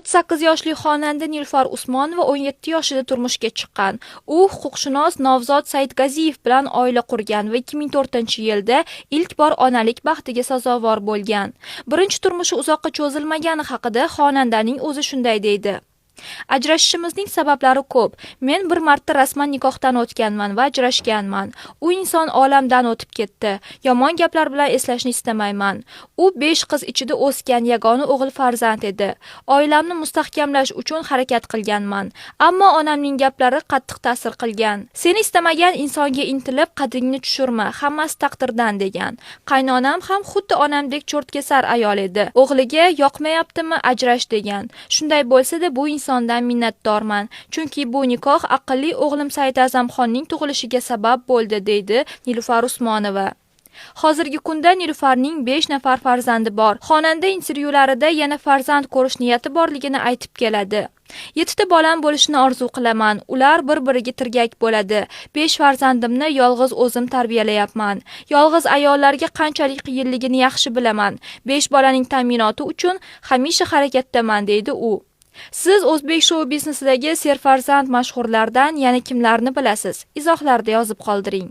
8 yoshli xonanda Nilufar Usmonova 17 yoshida turmushga chiqqan. U huquqshunos Navzod Saidgaziyev bilan oila qurgan va 2004-yilda ilk bor onalik baxtiga sazovor bo'lgan. Birinchi turmushi uzoqqa cho'zilmagani haqida xonandaning o'zi shunday deydi. Ajrashishimizning sabablari ko'p. Men bir marta rasman nikohdan o'tganman va ajrashganman. U inson olamdan o'tib ketdi. Yomon gaplar bilan eslashni istamayman. U 5 qiz ichida o'sgan yagona o'g'il farzand edi. Oilamni mustahkamlash uchun harakat qilganman, ammo onamning gaplari qattiq ta'sir qilgan. Seni istamagan insonga intilib qadringni tushirma, hammasi taqdirdan degan. Qaynonam ham xuddi onamdek cho'rtkesar ayol edi. O'g'liga yoqmayaptimi, ajrash degan. Shunday bo'lsa-da bu insondan minnatdorman, chunki bu nikoh aqlli o'g'lim Saidazamxonning tug'ilishiga sabab bo'ldi, deydi Nilufar Usmonova. Hozirgi kunda Nilufarning 5 nafar farzandi bor. Xonanda intervyularida yana farzand ko'rish niyati borligini aytib keladi. 7 ta bolam bo'lishini orzu qilaman. Ular bir-biriga tirgak bo'ladi. 5 farzandimni yolg'iz o'zim tarbiyalayapman. Yolg'iz ayollarga qanchalik qiyinligini yaxshi bilaman. 5 bolaning ta'minoti uchun hamisha harakatdaman, deydi u. Siz o'zbek shou biznesidagi serfarzand mashhurlardan yana kimlarni bilasiz? Izohlarda yozib qoldiring.